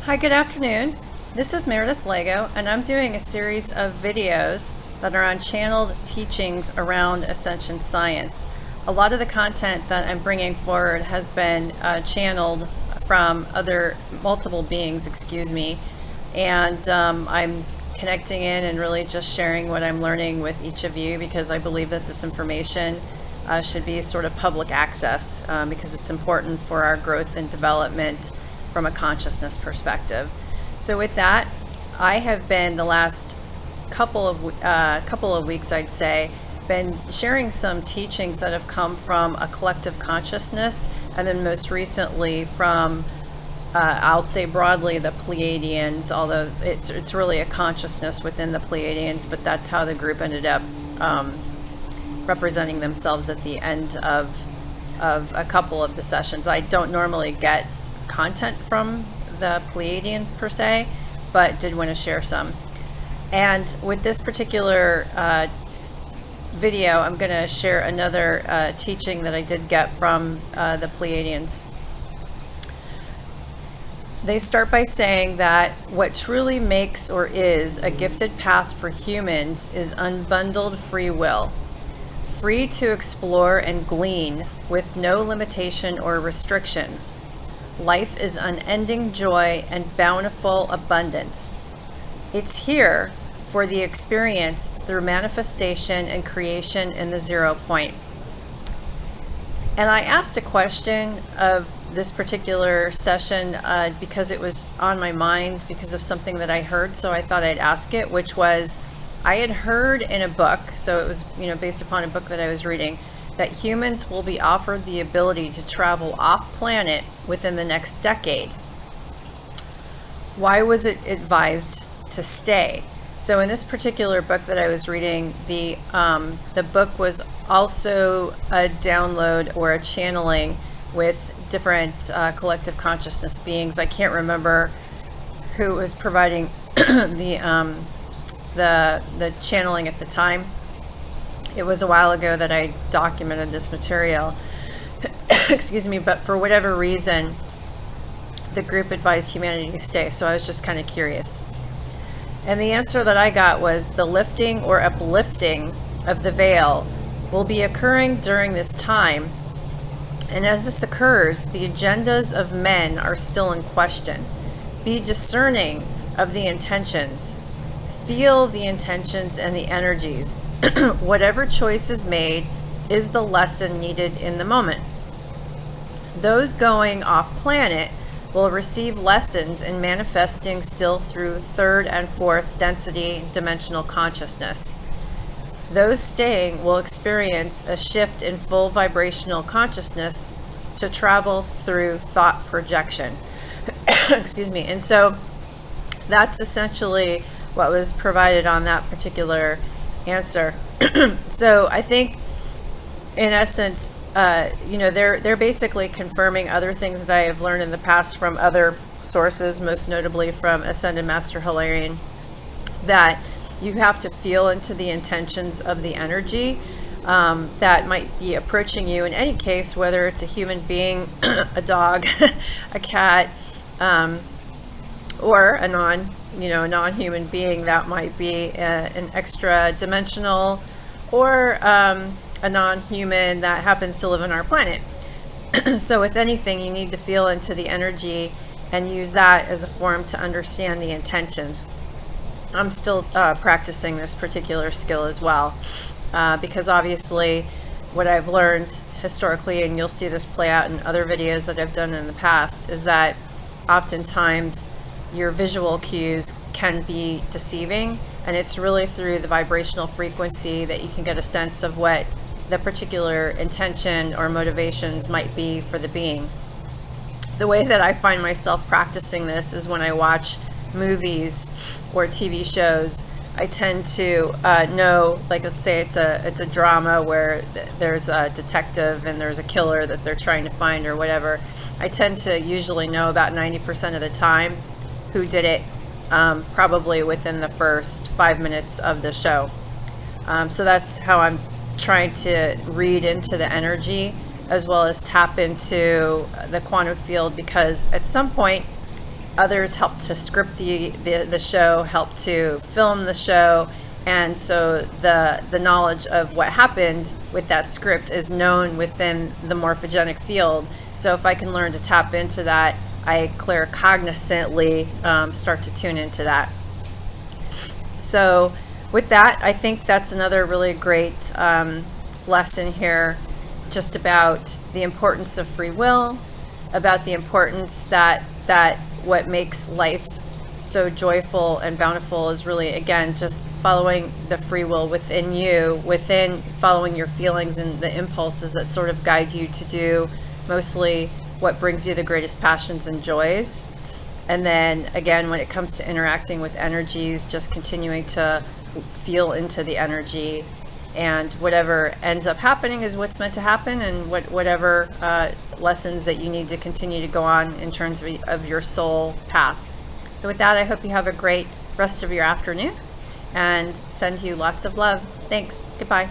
Hi, good afternoon. This is Meredith Lego, and I'm doing a series of videos that are on channeled teachings around Ascension Science. A lot of the content that I'm bringing forward has been channeled from multiple beings, and I'm connecting in and really just sharing what I'm learning with each of you because I believe that this information should be sort of public access because it's important for our growth and development from a consciousness perspective. So with that, I have been the last couple of weeks, I'd say, been sharing some teachings that have come from a collective consciousness, and then most recently from I'll say broadly the Pleiadeans, although it's really a consciousness within the Pleiadeans, but that's how the group ended up representing themselves at the end of a couple of the sessions. I don't normally get content from the Pleiadeans per se, but did want to share some. And with this particular video, I'm going to share another teaching that I did get from the Pleiadeans. They start by saying that what truly makes or is a gifted path for humans is unbundled free will, free to explore and glean with no limitation or restrictions. Life is unending joy and bountiful abundance. It's here for the experience through manifestation and creation in the 0 point. And I asked a question of this particular session because it was on my mind because of something that I heard, so I thought I'd ask it, which was, I had heard in a book, so it was based upon a book that I was reading, that humans will be offered the ability to travel off planet within the next decade. Why was it advised to stay? So in this particular book that I was reading, the book was also a download or a channeling with different collective consciousness beings. I can't remember who was providing the channeling at the time. It was a while ago that I documented this material. Excuse me, but for whatever reason, the group advised humanity to stay, so I was just kind of curious. And the answer that I got was the lifting or uplifting of the veil will be occurring during this time. And as this occurs, the agendas of men are still in question. Be discerning of the intentions. Feel the intentions and the energies. Whatever choice is made is the lesson needed in the moment. Those going off planet will receive lessons in manifesting still through third and fourth density dimensional consciousness. Those staying will experience a shift in full vibrational consciousness to travel through thought projection. Excuse me. And so that's essentially what was provided on that particular answer. So I think in essence, they're basically confirming other things that I have learned in the past from other sources, most notably from Ascended Master Hilarion, that you have to feel into the intentions of the energy that might be approaching you in any case, whether it's a human being, a dog, a cat, or a non-human being that might be an extra dimensional or a non-human that happens to live on our planet. So with anything, you need to feel into the energy and use that as a form to understand the intentions. I'm still practicing this particular skill as well because obviously what I've learned historically, and you'll see this play out in other videos that I've done in the past, is that oftentimes your visual cues can be deceiving, and it's really through the vibrational frequency that you can get a sense of what the particular intention or motivations might be for the being. The way that I find myself practicing this is when I watch movies or TV shows. I tend to know, like let's say it's a drama where there's a detective and there's a killer that they're trying to find or whatever. I tend to usually know about 90% of the time who did it, probably within the first 5 minutes of the show. So that's how I'm trying to read into the energy as well as tap into the quantum field, because at some point others helped to script the show, helped to film the show, and so the knowledge of what happened with that script is known within the morphogenic field. So if I can learn to tap into that, I claircognizantly start to tune into that. So with that, I think that's another really great lesson here, just about the importance of free will, about the importance that what makes life so joyful and bountiful is really, again, just following the free will within you, within following your feelings and the impulses that sort of guide you to do mostly what brings you the greatest passions and joys. And then again, when it comes to interacting with energies, just continuing to feel into the energy, and whatever ends up happening is what's meant to happen, and whatever lessons that you need to continue to go on in terms of your soul path. So with that, I hope you have a great rest of your afternoon, and send you lots of love. Thanks. Goodbye.